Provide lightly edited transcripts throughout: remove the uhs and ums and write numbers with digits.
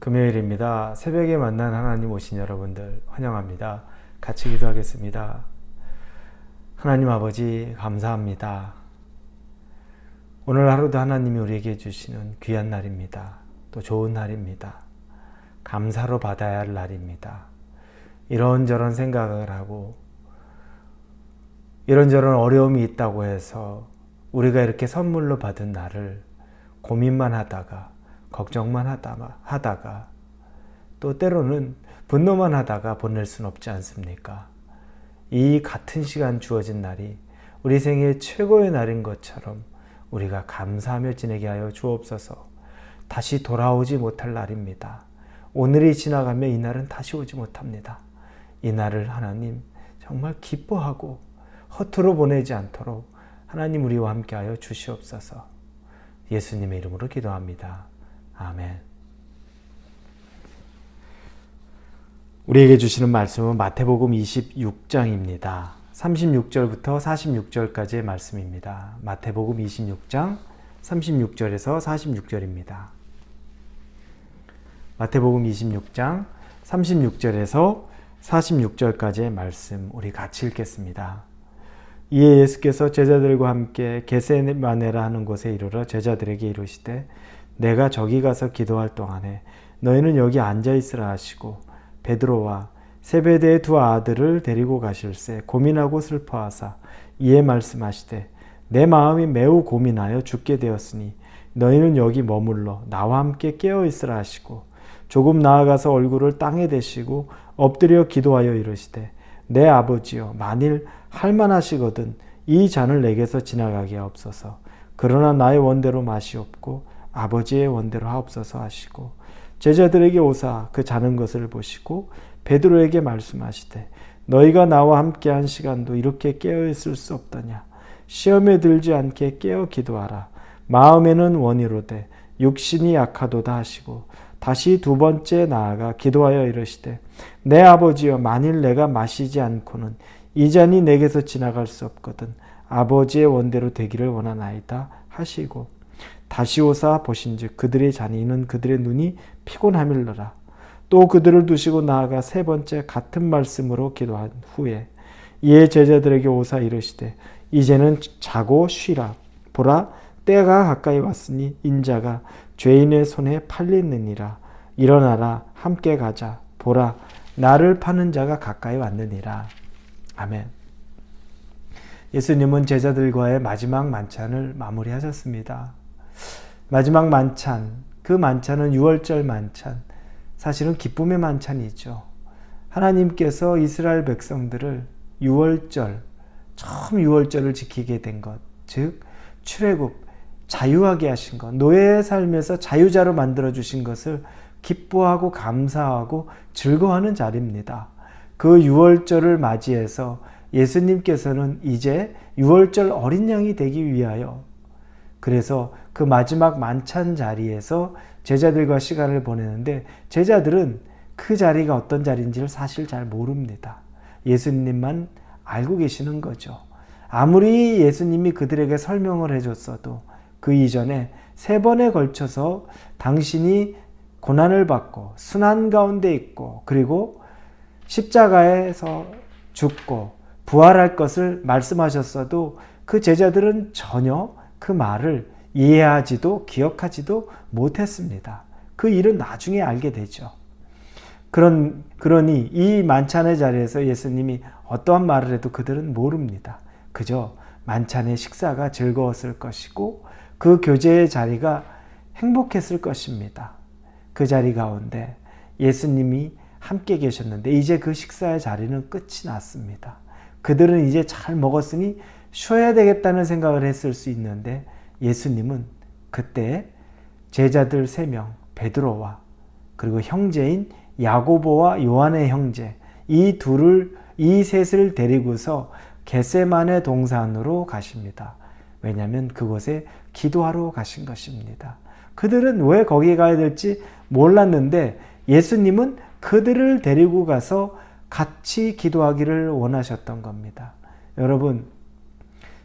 금요일입니다. 새벽에 만난 하나님 오신 여러분들 환영합니다. 같이 기도하겠습니다. 하나님 아버지 감사합니다. 오늘 하루도 하나님이 우리에게 주시는 귀한 날입니다. 또 좋은 날입니다. 감사로 받아야 할 날입니다. 이런저런 생각을 하고 이런저런 어려움이 있다고 해서 우리가 이렇게 선물로 받은 날을 고민만 하다가 걱정만 하다가 또 때로는 분노만 하다가 보낼 수는 없지 않습니까? 이 같은 시간 주어진 날이 우리 생애 최고의 날인 것처럼 우리가 감사하며 지내게 하여 주옵소서. 다시 돌아오지 못할 날입니다. 오늘이 지나가면 이 날은 다시 오지 못합니다. 이 날을 하나님 정말 기뻐하고 허투루 보내지 않도록 하나님 우리와 함께 하여 주시옵소서. 예수님의 이름으로 기도합니다. 아멘. 우리에게 주시는 말씀은 마태복음 26장입니다. 36절부터 46절까지의 말씀입니다. 마태복음 26장 36절에서 46절입니다. 마태복음 26장 36절에서 46절까지의 말씀 우리 같이 읽겠습니다. 이에 예수께서 제자들과 함께 겟세마네라 하는 곳에 이르러 제자들에게 이르시되 내가 저기 가서 기도할 동안에 너희는 여기 앉아 있으라 하시고 베드로와 세베대의 두 아들을 데리고 가실새 고민하고 슬퍼하사 이에 말씀하시되 내 마음이 매우 고민하여 죽게 되었으니 너희는 여기 머물러 나와 함께 깨어 있으라 하시고 조금 나아가서 얼굴을 땅에 대시고 엎드려 기도하여 이르시되 내 아버지여 만일 할만하시거든 이 잔을 내게서 지나가게 하옵소서. 그러나 나의 원대로 마시옵고 아버지의 원대로 하옵소서 하시고 제자들에게 오사 그 자는 것을 보시고 베드로에게 말씀하시되 너희가 나와 함께한 시간도 이렇게 깨어 있을 수 없더냐. 시험에 들지 않게 깨어 기도하라. 마음에는 원이로되 육신이 약하도다 하시고 다시 두 번째 나아가 기도하여 이르시되 내 아버지여 만일 내가 마시지 않고는 이 잔이 내게서 지나갈 수 없거든 아버지의 원대로 되기를 원하나이다 하시고 다시 오사 보신즉 그들의 잔이는 그들의 눈이 피곤하밀러라. 또 그들을 두시고 나아가 세 번째 같은 말씀으로 기도한 후에 이에 제자들에게 오사 이르시되 이제는 자고 쉬라. 보라 때가 가까이 왔으니 인자가 죄인의 손에 팔리느니라. 일어나라 함께 가자. 보라 나를 파는 자가 가까이 왔느니라. 아멘. 예수님은 제자들과의 마지막 만찬을 마무리하셨습니다. 마지막 만찬, 그 만찬은 유월절 만찬, 사실은 기쁨의 만찬이죠. 하나님께서 이스라엘 백성들을 유월절, 처음 유월절을 지키게 된 것, 즉 출애굽, 자유하게 하신 것, 노예의 삶에서 자유자로 만들어주신 것을 기뻐하고 감사하고 즐거워하는 자리입니다. 그 유월절을 맞이해서 예수님께서는 이제 유월절 어린 양이 되기 위하여 그래서 그 마지막 만찬 자리에서 제자들과 시간을 보내는데 제자들은 그 자리가 어떤 자리인지를 사실 잘 모릅니다. 예수님만 알고 계시는 거죠. 아무리 예수님이 그들에게 설명을 해줬어도 그 이전에 세 번에 걸쳐서 당신이 고난을 받고 순환 가운데 있고 그리고 십자가에서 죽고 부활할 것을 말씀하셨어도 그 제자들은 전혀 그 말을 이해하지도 기억하지도 못했습니다. 그 일은 나중에 알게 되죠. 그러니 이 만찬의 자리에서 예수님이 어떠한 말을 해도 그들은 모릅니다. 그저 만찬의 식사가 즐거웠을 것이고 그 교제의 자리가 행복했을 것입니다. 그 자리 가운데 예수님이 함께 계셨는데 이제 그 식사의 자리는 끝이 났습니다. 그들은 이제 잘 먹었으니 쉬어야 되겠다는 생각을 했을 수 있는데 예수님은 그때 제자들 3명 베드로와 그리고 형제인 야고보와 요한의 형제 이 셋을 데리고서 겟세마네 동산으로 가십니다. 왜냐하면 그곳에 기도하러 가신 것입니다. 그들은 왜 거기에 가야 될지 몰랐는데 예수님은 그들을 데리고 가서 같이 기도하기를 원하셨던 겁니다. 여러분,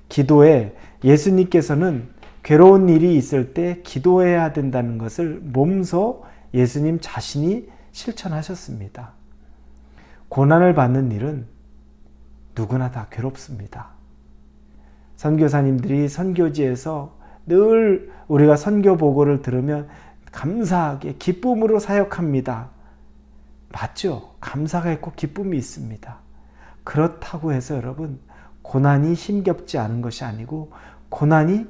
기도에 예수님께서는 괴로운 일이 있을 때 기도해야 된다는 것을 몸소 예수님 자신이 실천하셨습니다. 고난을 받는 일은 누구나 다 괴롭습니다. 선교사님들이 선교지에서 늘 우리가 선교 보고를 들으면 감사하게 기쁨으로 사역합니다. 맞죠? 감사가 있고 기쁨이 있습니다. 그렇다고 해서 여러분, 고난이 힘겹지 않은 것이 아니고, 고난이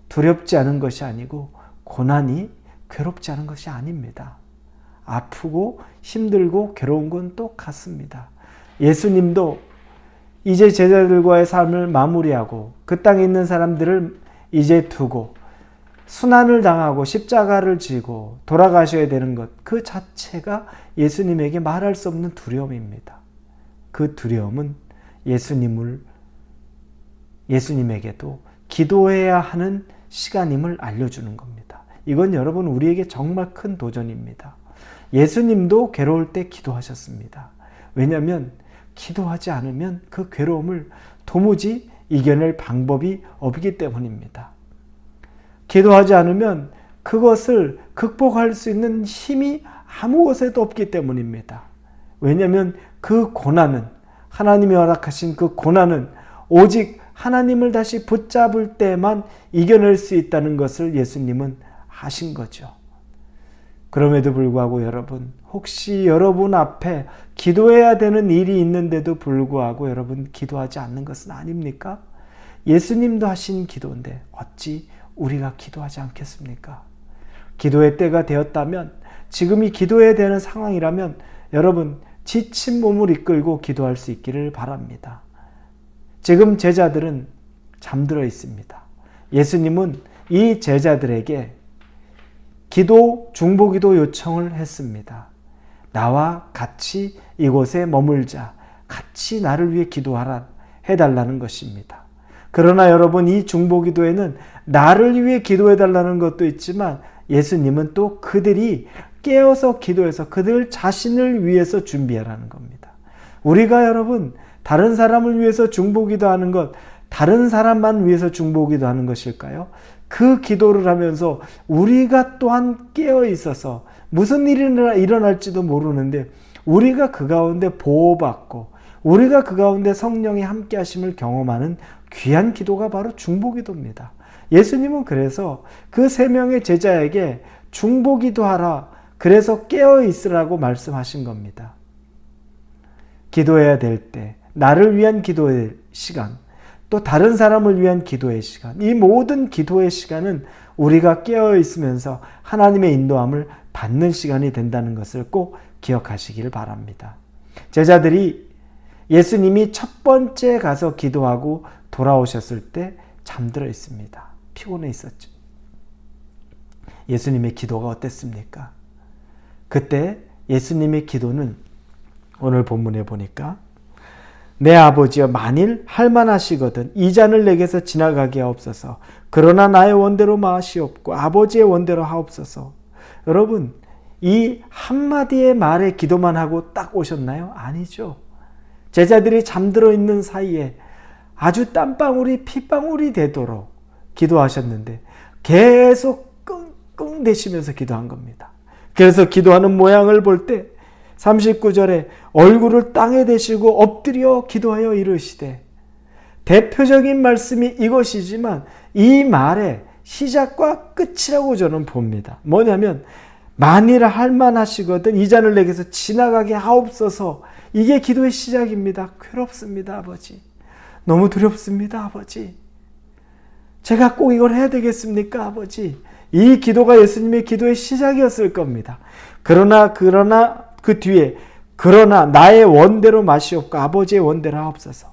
두렵지 않은 것이 아니고, 고난이 괴롭지 않은 것이 아닙니다. 아프고 힘들고 괴로운 건 똑같습니다. 예수님도 이제 제자들과의 삶을 마무리하고 그 땅에 있는 사람들을 이제 두고 순환을 당하고 십자가를 지고 돌아가셔야 되는 것, 그 자체가 예수님에게 말할 수 없는 두려움입니다. 그 두려움은 예수님에게도 기도해야 하는 시간임을 알려주는 겁니다. 이건 여러분 우리에게 정말 큰 도전입니다. 예수님도 괴로울 때 기도하셨습니다. 왜냐하면 기도하지 않으면 그 괴로움을 도무지 이겨낼 방법이 없기 때문입니다. 기도하지 않으면 그것을 극복할 수 있는 힘이 아무 곳에도 없기 때문입니다. 왜냐하면 그 고난은, 하나님이 허락하신 그 고난은 오직 하나님을 다시 붙잡을 때만 이겨낼 수 있다는 것을 예수님은 아신 거죠. 그럼에도 불구하고 여러분, 혹시 여러분 앞에 기도해야 되는 일이 있는데도 불구하고 여러분 기도하지 않는 것은 아닙니까? 예수님도 하신 기도인데 어찌 우리가 기도하지 않겠습니까? 기도의 때가 되었다면, 지금이 기도해야 되는 상황이라면 여러분 지친 몸을 이끌고 기도할 수 있기를 바랍니다. 지금 제자들은 잠들어 있습니다. 예수님은 이 제자들에게 중보기도 요청을 했습니다. 나와 같이 이곳에 머물자, 같이 나를 위해 기도하라 해달라는 것입니다. 그러나 여러분, 이 중보기도에는 나를 위해 기도해달라는 것도 있지만 예수님은 또 그들이 깨어서 기도해서 그들 자신을 위해서 준비하라는 겁니다. 우리가 여러분 다른 사람을 위해서 중보기도하는 것, 다른 사람만 위해서 중보기도하는 것일까요? 그 기도를 하면서 우리가 또한 깨어 있어서 무슨 일이 일어날지도 모르는데 우리가 그 가운데 보호받고 우리가 그 가운데 성령의 함께 하심을 경험하는 귀한 기도가 바로 중보기도입니다. 예수님은 그래서 그 3명의 제자에게 중보기도하라, 그래서 깨어 있으라고 말씀하신 겁니다. 기도해야 될 때, 나를 위한 기도의 시간, 또 다른 사람을 위한 기도의 시간, 이 모든 기도의 시간은 우리가 깨어 있으면서 하나님의 인도함을 받는 시간이 된다는 것을 꼭 기억하시기를 바랍니다. 제자들이 예수님이 첫 번째 가서 기도하고 돌아오셨을 때 잠들어 있습니다. 피곤해 있었죠. 예수님의 기도가 어땠습니까? 그때 예수님의 기도는 오늘 본문에 보니까 내 아버지여, 만일 할만하시거든 이 잔을 내게서 지나가게 하옵소서. 그러나 나의 원대로 마시옵고 아버지의 원대로 하옵소서. 여러분, 이 한마디의 말에 기도만 하고 딱 오셨나요? 아니죠. 제자들이 잠들어 있는 사이에 아주 땀방울이 핏방울이 되도록 기도하셨는데 계속 끙끙 대시면서 기도한 겁니다. 그래서 기도하는 모양을 볼 때 39절에 얼굴을 땅에 대시고 엎드려 기도하여 이르시되, 대표적인 말씀이 이것이지만 이 말의 시작과 끝이라고 저는 봅니다. 뭐냐면 만일 할만하시거든 이 잔을 내게서 지나가게 하옵소서. 이게 기도의 시작입니다. 괴롭습니다, 아버지. 너무 두렵습니다, 아버지. 제가 꼭 이걸 해야 되겠습니까, 아버지? 이 기도가 예수님의 기도의 시작이었을 겁니다. 그러나 그 뒤에 그러나 나의 원대로 마시옵고 아버지의 원대로 하옵소서.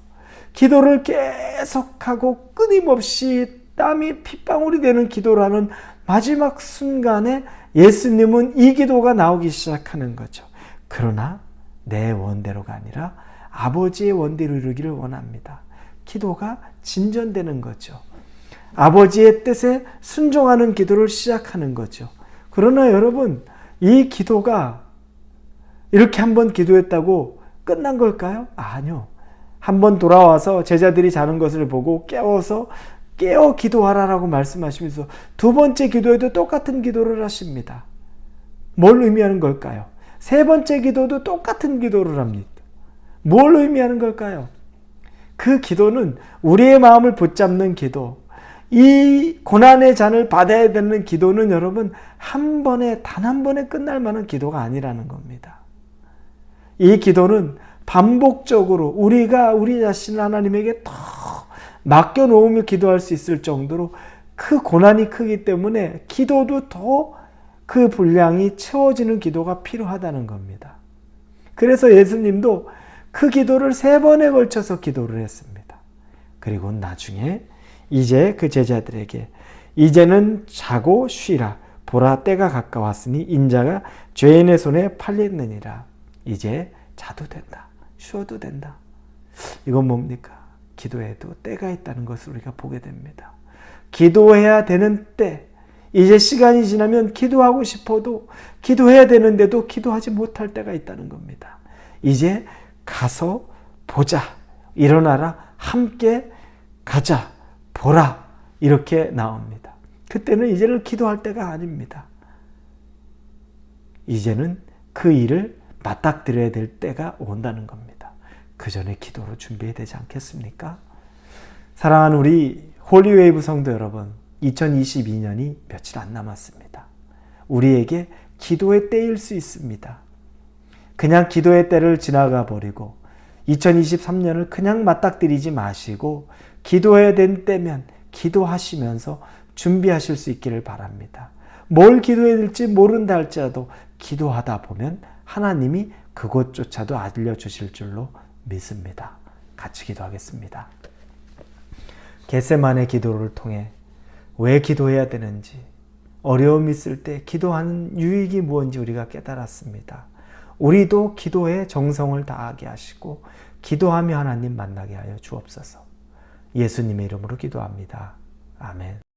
기도를 계속하고 끊임없이 땀이 핏방울이 되는 기도를 하는 마지막 순간에 예수님은 이 기도가 나오기 시작하는 거죠. 그러나 내 원대로가 아니라 아버지의 원대로 이루기를 원합니다. 기도가 진전되는 거죠. 아버지의 뜻에 순종하는 기도를 시작하는 거죠. 그러나 여러분, 이 기도가 이렇게 한번 기도했다고 끝난 걸까요? 아니요. 한번 돌아와서 제자들이 자는 것을 보고 깨어 기도하라라고 말씀하시면서 두 번째 기도에도 똑같은 기도를 하십니다. 뭘 의미하는 걸까요? 세 번째 기도도 똑같은 기도를 합니다. 뭘 의미하는 걸까요? 그 기도는 우리의 마음을 붙잡는 기도, 이 고난의 잔을 받아야 되는 기도는 여러분 한 번에 단 한 번에 끝날 만한 기도가 아니라는 겁니다. 이 기도는 반복적으로 우리가 우리 자신을 하나님에게 더 맡겨놓으며 기도할 수 있을 정도로 그 고난이 크기 때문에 기도도 더 그 분량이 채워지는 기도가 필요하다는 겁니다. 그래서 예수님도 그 기도를 3번에 걸쳐서 기도를 했습니다. 그리고 나중에 이제 그 제자들에게 이제는 자고 쉬라. 보라 때가 가까웠으니 인자가 죄인의 손에 팔렸느니라. 이제 자도 된다. 쉬어도 된다. 이건 뭡니까? 기도에도 때가 있다는 것을 우리가 보게 됩니다. 기도해야 되는 때, 이제 시간이 지나면 기도하고 싶어도 기도해야 되는데도 기도하지 못할 때가 있다는 겁니다. 이제 가서 보자. 일어나라. 함께 가자. 보라. 이렇게 나옵니다. 그때는 이제는 기도할 때가 아닙니다. 이제는 그 일을 맞닥뜨려야 될 때가 온다는 겁니다. 그 전에 기도로 준비해야 되지 않겠습니까? 사랑하는 우리 홀리웨이브 성도 여러분, 2022년이 며칠 안 남았습니다. 우리에게 기도의 때일 수 있습니다. 그냥 기도의 때를 지나가 버리고 2023년을 그냥 맞닥뜨리지 마시고 기도해야 된 때면 기도하시면서 준비하실 수 있기를 바랍니다. 뭘 기도해야 될지 모른다 할지라도 기도하다 보면 하나님이 그것조차도 알려주실 줄로 믿습니다. 같이 기도하겠습니다. 겟세마네 기도를 통해 왜 기도해야 되는지, 어려움이 있을 때 기도하는 유익이 무엇인지 우리가 깨달았습니다. 우리도 기도에 정성을 다하게 하시고 기도하며 하나님 만나게 하여 주옵소서. 예수님의 이름으로 기도합니다. 아멘.